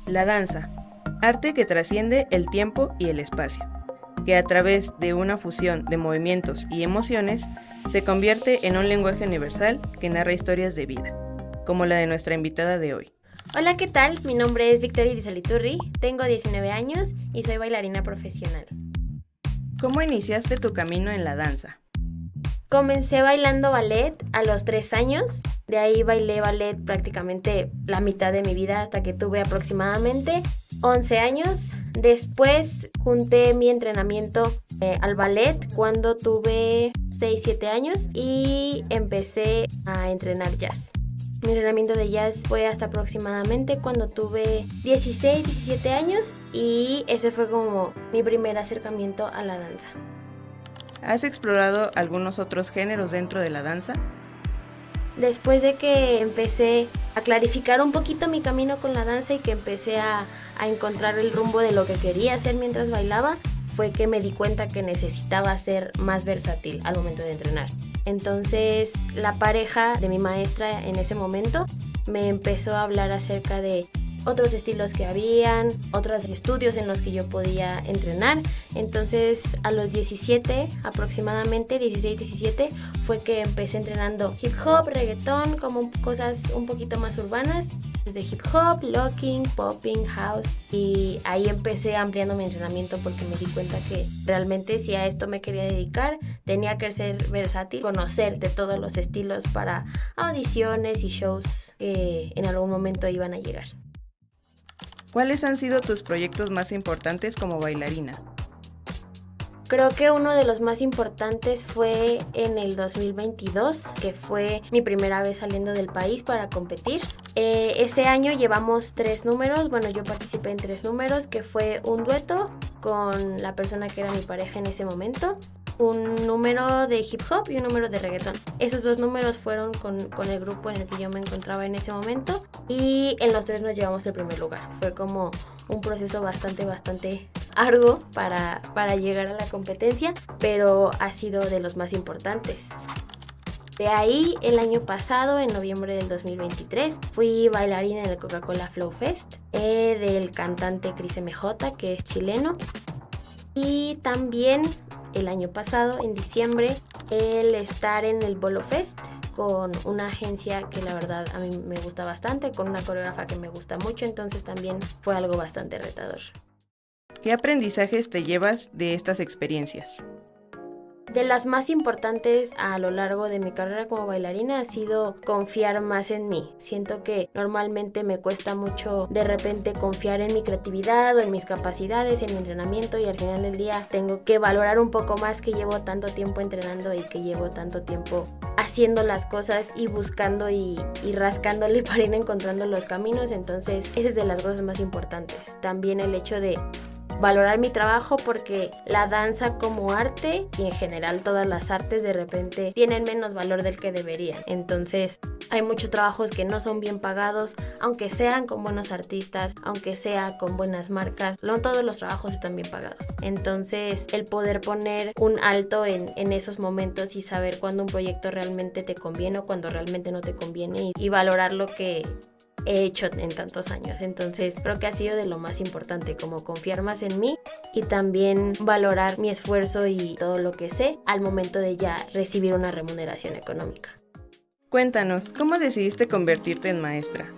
La danza, arte que trasciende el tiempo y el espacio, que a través de una fusión de movimientos y emociones se convierte en un lenguaje universal que narra historias de vida, como la de nuestra invitada de hoy. Hola, ¿qué tal? Mi nombre es Victoria Irizaliturri, tengo 19 años y soy bailarina profesional. ¿Cómo iniciaste tu camino en la danza? Comencé bailando ballet a los 3 años, de ahí bailé ballet prácticamente la mitad de mi vida hasta que tuve aproximadamente 11 años. Después junté mi entrenamiento al ballet cuando tuve 6-7 años y empecé a entrenar jazz. Mi entrenamiento de jazz fue hasta aproximadamente cuando tuve 16-17 años y ese fue como mi primer acercamiento a la danza. ¿Has explorado algunos otros géneros dentro de la danza? Después de que empecé a clarificar un poquito mi camino con la danza y que empecé a encontrar el rumbo de lo que quería hacer mientras bailaba, fue que me di cuenta que necesitaba ser más versátil al momento de entrenar. Entonces, la pareja de mi maestra en ese momento me empezó a hablar acerca de otros estilos que habían, otros estudios en los que yo podía entrenar. Entonces, a los 17 aproximadamente, 16-17, fue que empecé entrenando hip hop, reggaetón, como cosas un poquito más urbanas. Desde hip hop, locking, popping, house, y ahí empecé ampliando mi entrenamiento porque me di cuenta que realmente si a esto me quería dedicar tenía que ser versátil, conocer de todos los estilos para audiciones y shows que en algún momento iban a llegar. ¿Cuáles han sido tus proyectos más importantes como bailarina? Creo que uno de los más importantes fue en el 2022, que fue mi primera vez saliendo del país para competir. Ese año llevamos 3 números, bueno, yo participé en 3 números, que fue un dueto con la persona que era mi pareja en ese momento, un número de hip hop y un número de reggaetón. Esos 2 números fueron con el grupo en el que yo me encontraba en ese momento y en los 3 nos llevamos el primer lugar. Fue como un proceso bastante arduo para llegar a la competencia, pero ha sido de los más importantes. De ahí, el año pasado, en noviembre del 2023, fui bailarina en el Coca-Cola Flow Fest del cantante Cris MJ, que es chileno. Y también el año pasado, en diciembre, el estar en el Bolo Fest con una agencia que la verdad a mí me gusta bastante, con una coreógrafa que me gusta mucho, entonces también fue algo bastante retador. ¿Qué aprendizajes te llevas de estas experiencias? De las más importantes a lo largo de mi carrera como bailarina ha sido confiar más en mí. Siento que normalmente me cuesta mucho de repente confiar en mi creatividad o en mis capacidades, en mi entrenamiento, y al final del día tengo que valorar un poco más que llevo tanto tiempo entrenando y que llevo tanto tiempo haciendo las cosas y buscando y rascándole para ir encontrando los caminos. Entonces, esa es de las cosas más importantes. También el hecho de valorar mi trabajo, porque la danza como arte y en general todas las artes de repente tienen menos valor del que deberían. Entonces hay muchos trabajos que no son bien pagados, aunque sean con buenos artistas, aunque sea con buenas marcas, no todos los trabajos están bien pagados. Entonces el poder poner un alto en esos momentos y saber cuándo un proyecto realmente te conviene o cuando realmente no te conviene y valorar lo que he hecho en tantos años. Entonces creo que ha sido de lo más importante, como confiar más en mí y también valorar mi esfuerzo y todo lo que sé al momento de ya recibir una remuneración económica. Cuéntanos, ¿cómo decidiste convertirte en maestra?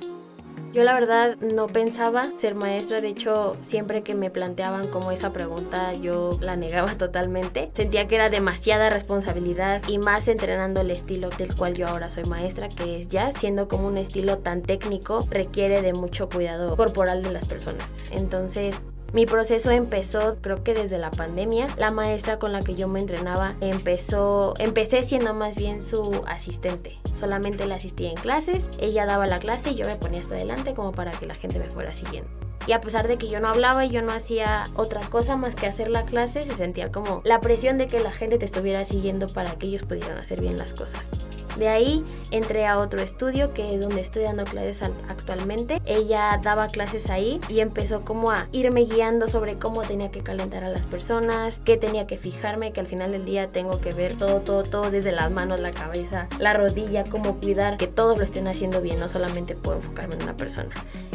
Yo la verdad no pensaba ser maestra, de hecho siempre que me planteaban como esa pregunta yo la negaba totalmente. Sentía que era demasiada responsabilidad y más entrenando el estilo del cual yo ahora soy maestra, que es jazz, siendo como un estilo tan técnico, requiere de mucho cuidado corporal de las personas. Entonces mi proceso empezó, creo que desde la pandemia. La maestra con la que yo me entrenaba empecé siendo más bien su asistente. Solamente la asistía en clases, ella daba la clase y yo me ponía hasta adelante como para que la gente me fuera siguiendo. Y a pesar de que yo no hablaba y yo no hacía otra cosa más que hacer la clase, se sentía como la presión de que la gente te estuviera siguiendo para que ellos pudieran hacer bien las cosas. De ahí entré a otro estudio, que es donde estoy dando clases actualmente. Ella daba clases ahí y empezó como a irme guiando sobre cómo tenía que calentar a las personas, qué tenía que fijarme, que al final del día tengo que ver todo desde las manos, la cabeza, la rodilla, cómo cuidar que todos lo estén haciendo bien, no solamente puedo enfocarme en una persona.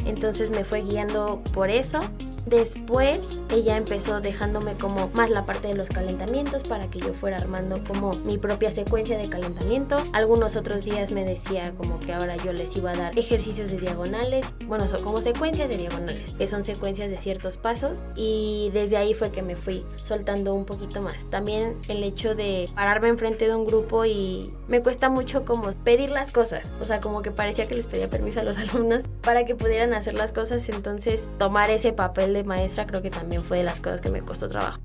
Entonces me fue guiando mucho por eso. Después ella empezó dejándome como más la parte de los calentamientos para que yo fuera armando como mi propia secuencia de calentamiento. Algunos otros días me decía como que ahora yo les iba a dar ejercicios de diagonales, bueno, son como secuencias de diagonales, que son secuencias de ciertos pasos, y desde ahí fue que me fui soltando un poquito más. También el hecho de pararme enfrente de un grupo y me cuesta mucho como pedir las cosas, o sea, como que parecía que les pedía permiso a los alumnos para que pudieran hacer las cosas, entonces tomar ese papel de maestra creo que también fue de las cosas que me costó trabajo.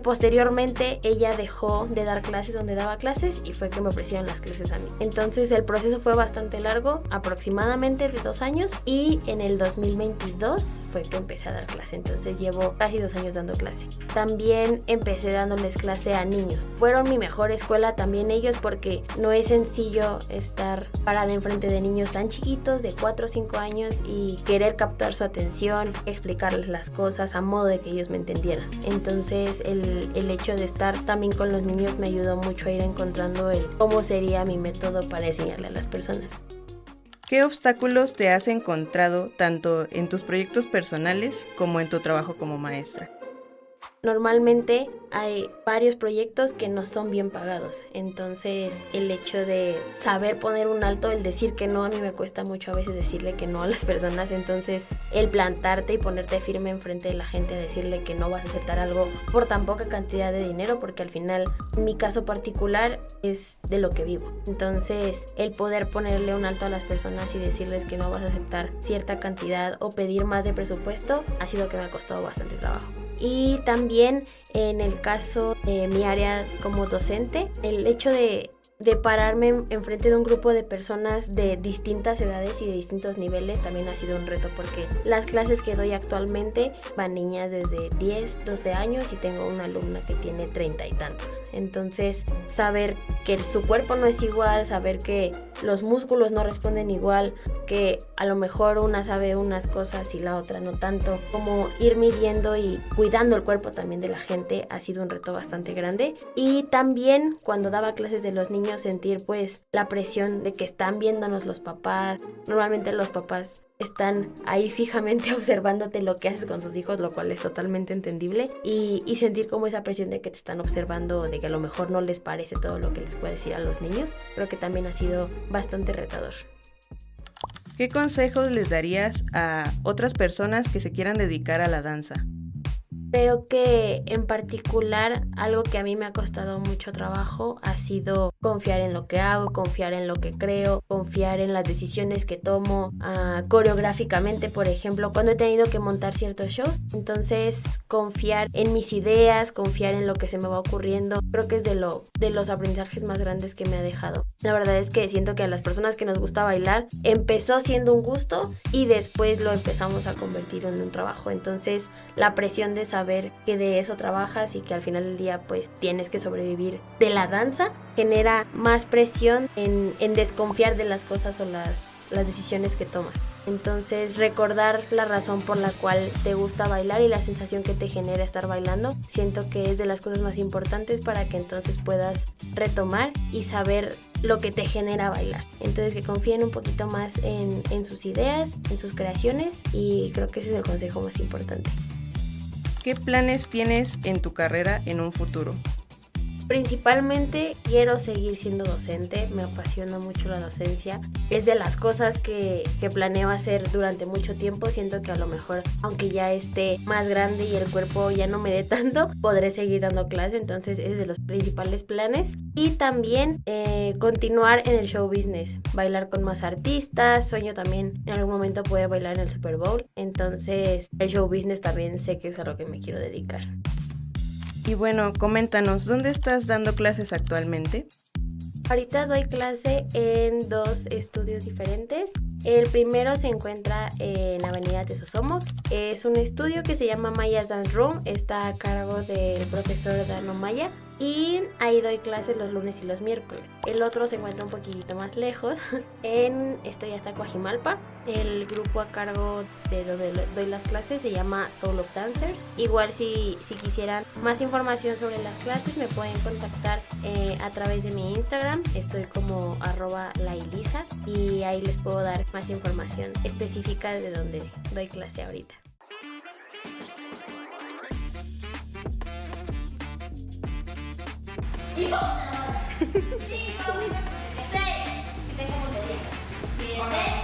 Posteriormente ella dejó de dar clases donde daba clases y fue que me ofrecieron las clases a mí. Entonces el proceso fue bastante largo, aproximadamente de 2 años, y en el 2022 fue que empecé a dar clase, entonces llevo casi 2 años dando clase. También empecé dándoles clase a niños. Fueron mi mejor escuela también ellos, porque no es sencillo estar parada enfrente de niños tan chiquitos de 4 o 5 años y querer captar su atención, explicarles las cosas a modo de que ellos me entendieran. Entonces el hecho de estar también con los niños me ayudó mucho a ir encontrando cómo sería mi método para enseñarle a las personas. ¿Qué obstáculos te has encontrado tanto en tus proyectos personales como en tu trabajo como maestra? Normalmente hay varios proyectos que no son bien pagados, entonces el hecho de saber poner un alto, el decir que no, a mí me cuesta mucho a veces decirle que no a las personas, entonces el plantarte y ponerte firme enfrente de la gente a decirle que no vas a aceptar algo por tan poca cantidad de dinero, porque al final en mi caso particular es de lo que vivo, entonces el poder ponerle un alto a las personas y decirles que no vas a aceptar cierta cantidad o pedir más de presupuesto ha sido que me ha costado bastante trabajo. Y también en el caso de mi área como docente, el hecho de pararme enfrente de un grupo de personas de distintas edades y de distintos niveles también ha sido un reto, porque las clases que doy actualmente van niñas desde 10, 12 años y tengo una alumna que tiene 30 y tantos. Entonces, saber que su cuerpo no es igual, saber que los músculos no responden igual, que a lo mejor una sabe unas cosas y la otra no tanto, como ir midiendo y cuidando el cuerpo también de la gente ha sido un reto bastante grande. Y también cuando daba clases de los niños sentir pues la presión de que están viéndonos los papás. Normalmente los papás están ahí fijamente observándote lo que haces con sus hijos, lo cual es totalmente entendible, y sentir como esa presión de que te están observando, de que a lo mejor no les parece todo lo que les puedes decir a los niños, creo que también ha sido bastante retador. ¿Qué consejos les darías a otras personas que se quieran dedicar a la danza? Creo que en particular algo que a mí me ha costado mucho trabajo ha sido confiar en lo que hago, confiar en lo que creo, confiar en las decisiones que tomo coreográficamente, por ejemplo, cuando he tenido que montar ciertos shows. Entonces, confiar en mis ideas, confiar en lo que se me va ocurriendo, creo que es de los aprendizajes más grandes que me ha dejado. La verdad es que siento que a las personas que nos gusta bailar empezó siendo un gusto y después lo empezamos a convertir en un trabajo. Entonces, la presión de saber que de eso trabajas y que al final del día pues tienes que sobrevivir de la danza genera más presión en desconfiar de las cosas o las decisiones que tomas. Entonces, recordar la razón por la cual te gusta bailar y la sensación que te genera estar bailando, siento que es de las cosas más importantes para que entonces puedas retomar y saber lo que te genera bailar. Entonces, que confíen un poquito más en sus ideas, en sus creaciones, y creo que ese es el consejo más importante. ¿Qué planes tienes en tu carrera en un futuro? Principalmente quiero seguir siendo docente, me apasiona mucho la docencia, es de las cosas que planeo hacer durante mucho tiempo. Siento que a lo mejor, aunque ya esté más grande y el cuerpo ya no me dé tanto, podré seguir dando clase, entonces ese es de los principales planes. Y también continuar en el show business, bailar con más artistas, sueño también en algún momento poder bailar en el Super Bowl, entonces el show business también sé que es a lo que me quiero dedicar. Y bueno, coméntanos, ¿dónde estás dando clases actualmente? Ahorita doy clase en 2 estudios diferentes. El primero se encuentra en Avenida Tesosomoc. Es un estudio que se llama Maya's Dance Room. Está a cargo del profesor Dano Maya. Y ahí doy clases los lunes y los miércoles. El otro se encuentra un poquitito más lejos. Estoy hasta Coajimalpa. El grupo a cargo de donde doy las clases se llama Soul of Dancers. Igual si quisieran más información sobre las clases me pueden contactar a través de mi Instagram. Estoy como @lailisa y ahí les puedo dar más información específica de donde doy clase ahorita. 5, 6, 7,